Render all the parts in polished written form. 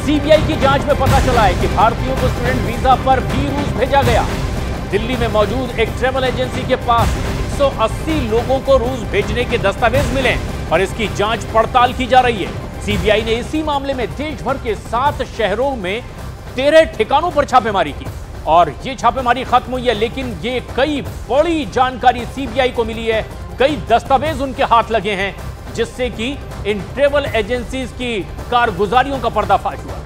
CBI की जांच में पता चला है कि भारतीयों को स्टूडेंट वीजा पर भी रूस भेजा गया। दिल्ली में मौजूद एक ट्रैवल एजेंसी के पास 180 लोगों को रूस भेजने के दस्तावेज मिले और इसकी जांच पड़ताल की जा रही है। सीबीआई ने इसी मामले में देश भर के 7 शहरों में 13 ठिकानों पर छापेमारी की और ये छापेमारी खत्म हुई है, लेकिन ये कई बड़ी जानकारी सीबीआई को मिली है, कई दस्तावेज उनके हाथ लगे हैं, जिससे कि इन ट्रैवल एजेंसीज की कारगुजारियों का पर्दाफाश हुआ।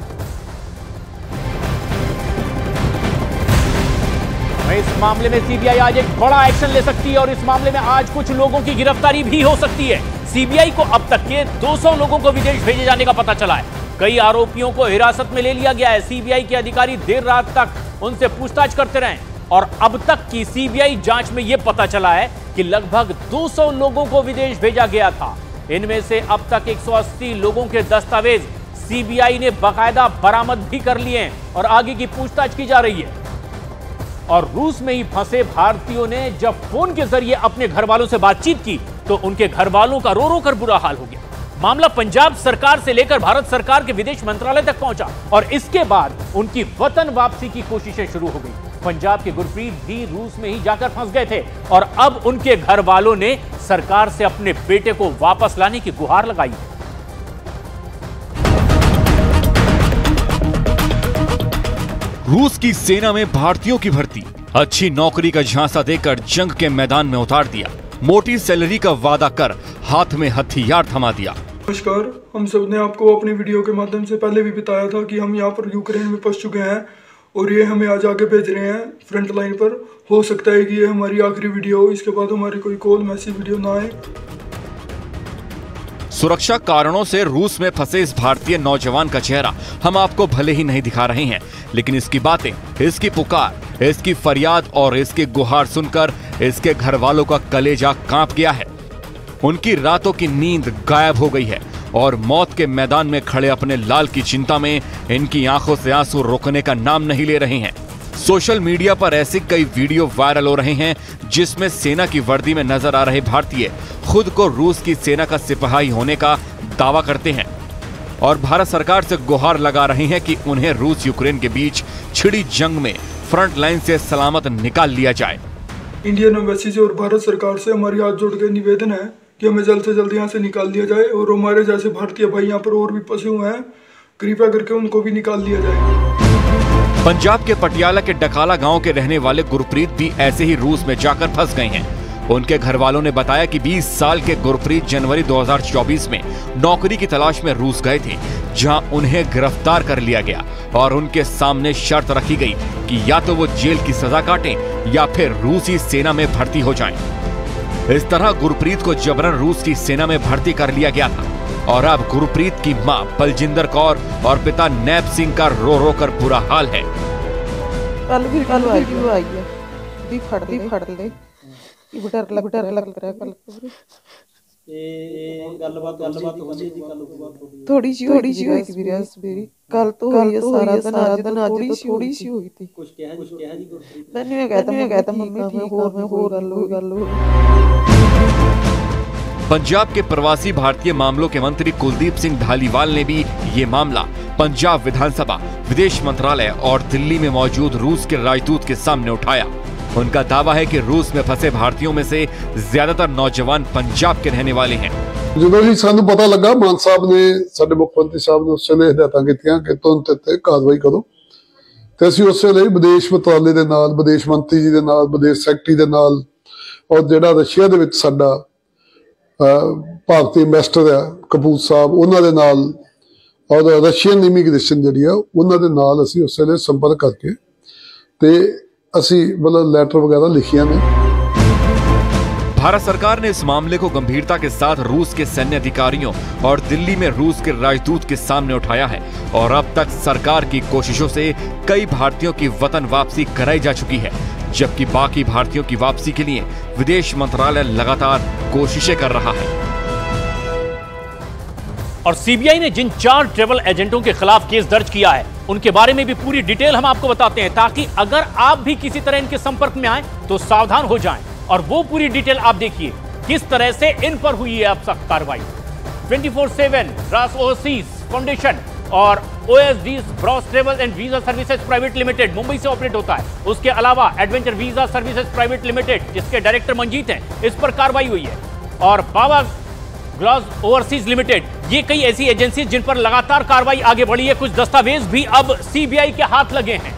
इस मामले में सीबीआई आज एक बड़ा एक्शन ले सकती है और इस मामले में आज कुछ लोगों की गिरफ्तारी भी हो सकती है। सीबीआई को अब तक के 200 लोगों को विदेश भेजे जाने का पता चला है। कई आरोपियों को हिरासत में ले लिया गया है। सीबीआई के अधिकारी देर रात तक उनसे पूछताछ करते रहे और अब तक की सीबीआई जांच में यह पता चला है कि लगभग 200 लोगों को विदेश भेजा गया था। इनमें से अब तक 180 लोगों के दस्तावेज सीबीआई ने बाकायदा बरामद भी कर लिए हैं और आगे की पूछताछ की जा रही है। और रूस में ही फंसे भारतीयों ने जब फोन के जरिए अपने घर वालों से बातचीत की तो उनके घर वालों का रो रो कर बुरा हाल हो गया। मामला पंजाब सरकार से लेकर भारत सरकार के विदेश मंत्रालय तक पहुंचा और इसके बाद उनकी वतन वापसी की कोशिशें शुरू हो गई। पंजाब के गुरप्रीत भी रूस में ही जाकर फंस गए थे और अब उनके घर वालों ने सरकार से अपने बेटे को वापस लाने की गुहार लगाई। रूस की सेना में भारतीयों की भर्ती, अच्छी नौकरी का झांसा देकर जंग के मैदान में उतार दिया, मोटी सैलरी का वादा कर हाथ में हथियार थमा दिया। नमस्कार, हम सब ने आपको अपनी वीडियो के माध्यम से पहले भी बताया था कि हम यहाँ पर यूक्रेन में फंस चुके हैं और ये हमें आज आगे भेज रहे हैं फ्रंट लाइन पर। हो सकता है कि ये हमारी आखिरी वीडियो हो, इसके बाद हमारी कोई कॉल मैसेज वीडियो ना आए। सुरक्षा कारणों से रूस में फंसे इस भारतीय नौजवान का चेहरा हम आपको भले ही नहीं दिखा रहे हैं, लेकिन इसकी बातें, इसकी पुकार, इसकी फरियाद और इसकी गुहार सुनकर इसके घर वालों का कलेजा कांप गया है। उनकी रातों की नींद गायब हो गई है और मौत के मैदान में खड़े अपने लाल की चिंता में इनकी आंखों से आंसू रोकने का नाम नहीं ले रहे हैं। सोशल मीडिया पर ऐसे कई वीडियो वायरल हो रहे हैं जिसमें सेना की वर्दी में नजर आ रहे भारतीय खुद को रूस की सेना का सिपाही होने का दावा करते हैं और भारत सरकार से गुहार लगा रहे हैं कि उन्हें रूस यूक्रेन के बीच छिड़ी जंग में फ्रंट लाइन से सलामत निकाल लिया जाए। इंडियन एम्बेसी से और भारत सरकार से हमारी हाथ जोड़ के निवेदन है कि हमें जल्द से जल्द यहाँ से निकाल लिया जाए और हमारे जैसे भारतीय भाई यहाँ पर और भी फंसे हुए हैं, कृपया करके उनको भी निकाल लिया जाए। पंजाब के पटियाला के डकाला गांव के रहने वाले गुरप्रीत भी ऐसे ही रूस में जाकर फंस गए हैं। उनके घर वालों ने बताया कि 20 साल के गुरप्रीत जनवरी 2024 में नौकरी की तलाश में रूस गए थे, जहां उन्हें गिरफ्तार कर लिया गया और उनके सामने शर्त रखी गई कि या तो वो जेल की सजा काटें या फिर रूसी सेना में भर्ती हो जाएं। इस तरह गुरप्रीत को जबरन रूस की सेना में भर्ती कर लिया गया था और अब गुरप्रीत की मां बलजिंदर कौर और पिता नैब सिंह का रो रो कर बुरा हाल है। थोड़ी सी हुई थी मेरी, कल तो हुई है, सारा दिन आज थोड़ी सी हुई थी। मैंने कहता मम्मी ठीक है, हो कर लो। पंजाब के प्रवासी भारतीय मामलों के मंत्री कुलदीप सिंह धालीवाल ने भी ये मामला पंजाब विधानसभा, विदेश मंत्रालय और दिल्ली में मौजूद रूस के राजदूत के सामने उठाया। उनका दावा है कि रूस में फंसे भारतीयों में से ज्यादातर नौजवान पंजाब के रहने वाले हैं। ਜਦੋਂ ਹੀ ਸਾਨੂੰ ਪਤਾ ਲੱਗਾ ਮਾਨ ਸਾਹਿਬ ਨੇ ਸਾਡੇ ਮੁੱਖ ਮੰਤਰੀ ਸਾਹਿਬ ਨੇ ਉਸੇ ਵੇਲੇ ਹਦਾਇਤਾਂ ਕੀਤੀਆਂ ਕਿ ਤੁਰੰਤ ਤੇ ਕਾਰਵਾਈ ਕਰੋ ਤੇ ਅਸੀਂ ਉਸੇ ਵੇਲੇ ਵਿਦੇਸ਼ ਮੰਤਰਾਲੇ ਦੇ ਨਾਲ, ਵਿਦੇਸ਼ ਮੰਤਰੀ ਜੀ ਦੇ ਨਾਲ, ਵਿਦੇਸ਼ ਸੈਕਟਰੀ ਦੇ ਨਾਲ ਔਰ ਜਿਹੜਾ ਰਸ਼ੀਆ ਦੇ ਵਿੱਚ ਸਾਡਾ ਭਾਰਤੀ ਐਮਬੈਸਡਰ ਹੈ ਕਪੂਰ ਸਾਹਿਬ, ਉਹਨਾਂ ਦੇ ਨਾਲ ਔਰ ਰਸ਼ੀਅਨ ਇਮੀਗ੍ਰੇਸ਼ਨ ਜਿਹੜੀ ਆ ਉਹਨਾਂ ਦੇ ਨਾਲ ਅਸੀਂ ਉਸੇ ਵੇਲੇ ਸੰਪਰਕ ਕਰਕੇ ਤੇ ਅਸੀਂ मतलब ਲੈਟਰ ਵਗੈरह ਲਿਖੀਆਂ ਨੇ। भारत सरकार ने इस मामले को गंभीरता के साथ रूस के सैन्य अधिकारियों और दिल्ली में रूस के राजदूत के सामने उठाया है और अब तक सरकार की कोशिशों से कई भारतीयों की वतन वापसी कराई जा चुकी है, जबकि बाकी भारतीयों की वापसी के लिए विदेश मंत्रालय लगातार कोशिशें कर रहा है। और सीबीआई ने जिन 4 ट्रैवल एजेंटों के खिलाफ केस दर्ज किया है उनके बारे में भी पूरी डिटेल हम आपको बताते हैं, ताकि अगर आप भी किसी तरह इनके संपर्क में आए तो सावधान हो जाएं। और वो पूरी डिटेल आप देखिए किस तरह से इन पर हुई है अब सख्त कार्रवाई। 24/7 रास ओवरसीज फाउंडेशन और OSD Bros travel and visa services private limited Mumbai से ऑपरेट होता है। उसके अलावा adventure visa services private limited जिसके डायरेक्टर मंजीत हैं, इस पर कार्रवाई हुई है। और बाबा ग्लास ओवरसीज लिमिटेड, ये कई ऐसी एजेंसी जिन पर लगातार कार्रवाई आगे बढ़ी है। कुछ दस्तावेज भी अब सीबीआई के हाथ लगे हैं।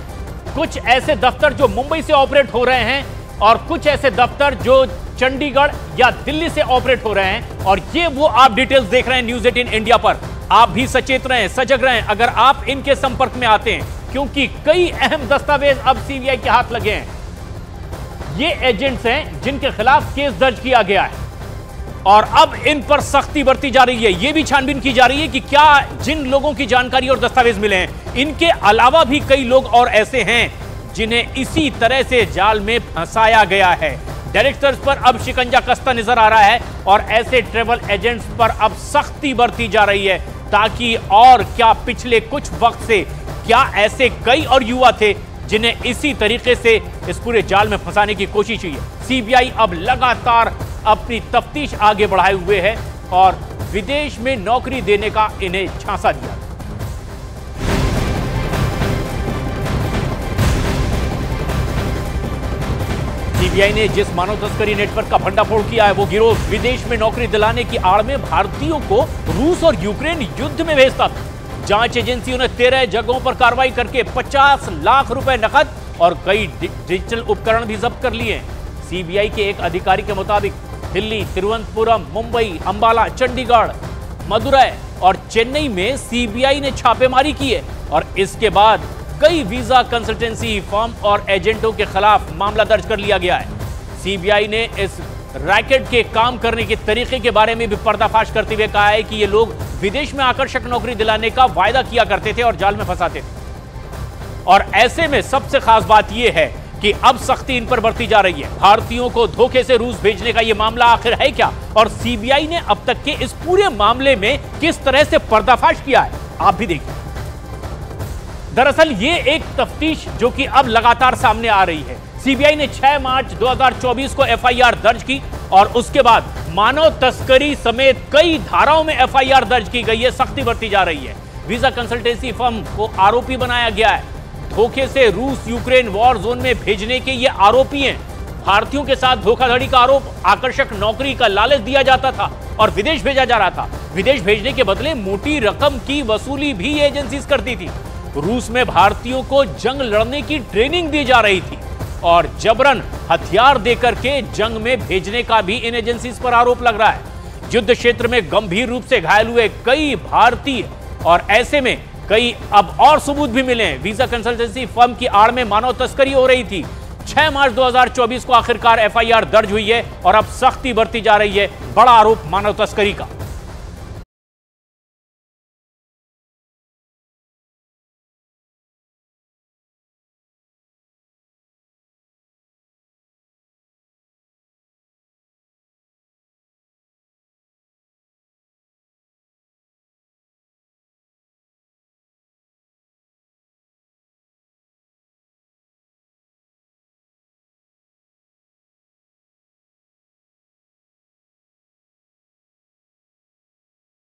कुछ ऐसे दफ्तर जो मुंबई से ऑपरेट हो रहे हैं और कुछ ऐसे दफ्तर जो चंडीगढ़ या दिल्ली से ऑपरेट हो रहे हैं। और ये वो आप डिटेल्स देख रहे हैं न्यूज़ 18 इंडिया पर। आप भी सचेत रहें, सजग रहें अगर आप इनके संपर्क में आते हैं, क्योंकि कई अहम दस्तावेज अब सीबीआई के हाथ लगे हैं। ये एजेंट्स हैं जिनके खिलाफ केस दर्ज किया गया है और अब इन पर सख्ती बरती जा रही है। यह भी छानबीन की जा रही है कि क्या जिन लोगों की जानकारी और दस्तावेज मिले हैं, इनके अलावा भी कई लोग और ऐसे हैं जिन्हें इसी तरह से जाल में फंसाया गया है। डायरेक्टर्स पर अब शिकंजा कसता नजर आ रहा है और ऐसे ट्रैवल एजेंट्स पर अब सख्ती बरती जा रही है, ताकि और क्या पिछले कुछ वक्त से क्या ऐसे कई और युवा थे जिन्हें इसी तरीके से इस पूरे जाल में फंसाने की कोशिश हुई है। सीबीआई अब लगातार अपनी तफ्तीश आगे बढ़ाए हुए है और विदेश में नौकरी देने का इन्हें झांसा दिया। सीबीआई ने जिस मानव तस्करी नेटवर्क का भंडाफोड़ किया है, वो गिरोह विदेश में नौकरी दिलाने की आड़ में भारतीयों को रूस और यूक्रेन युद्ध में भेजता था। जांच एजेंसियों ने 13 जगहों पर कार्रवाई करके 50 लाख रुपए नकद और कई डिजिटल उपकरण भी जब्त कर लिए हैं। सीबीआई के एक अधिकारी के मुताबिक दिल्ली, तिरुवनंतपुरम, मुंबई, अंबाला, चंडीगढ़, मदुरै और चेन्नई में सीबीआई ने छापेमारी की है और इसके बाद कई वीजा कंसल्टेंसी फर्म और एजेंटों के खिलाफ मामला दर्ज कर लिया गया है। सीबीआई ने इस रैकेट के काम करने के तरीके के बारे में भी पर्दाफाश करते हुए कहा है कि ये लोग विदेश में आकर्षक नौकरी दिलाने का वायदा किया करते थे और जाल में फंसाते थे। और ऐसे में सबसे खास बात यह है कि अब सख्ती इन पर बरती जा रही है। भारतीयों को धोखे से रूस भेजने का यह मामला आखिर है क्या, और सीबीआई ने अब तक के इस पूरे मामले में किस तरह से पर्दाफाश किया है, आप भी देखिए। दरअसल ये एक तफ्तीश जो कि अब लगातार सामने आ रही है। सीबीआई ने 6 मार्च 2024 को एफआईआर दर्ज की और उसके बाद मानव तस्करी समेत कई धाराओं में एफआईआर दर्ज की गई है। सख्ती बरती जा रही है। वीजा कंसल्टेंसी फर्म को आरोपी बनाया गया है। धोखे से रूस यूक्रेन वॉर जोन में भेजने के ये आरोपी हैं। भारतीयों के साथ धोखाधड़ी का आरोप, आकर्षक नौकरी का लालच दिया जाता था और विदेश भेजा जा रहा था। विदेश भेजने के बदले मोटी रकम की वसूली भी ये एजेंसीज करती थी। रूस में भारतीयों को जंग लड़ने की ट्रेनिंग दी जा रही थी और जबरन हथियार देकर के जंग में भेजने का भी इन एजेंसीज पर आरोप लग रहा है। युद्ध क्षेत्र में गंभीर रूप से घायल हुए कई भारतीय और ऐसे में कई अब और सबूत भी मिले हैं। वीजा कंसल्टेंसी फर्म की आड़ में मानव तस्करी हो रही थी। 6 मार्च 2024 को आखिरकार एफआईआर दर्ज हुई है और अब सख्ती बरती जा रही है। बड़ा आरोप मानव तस्करी का।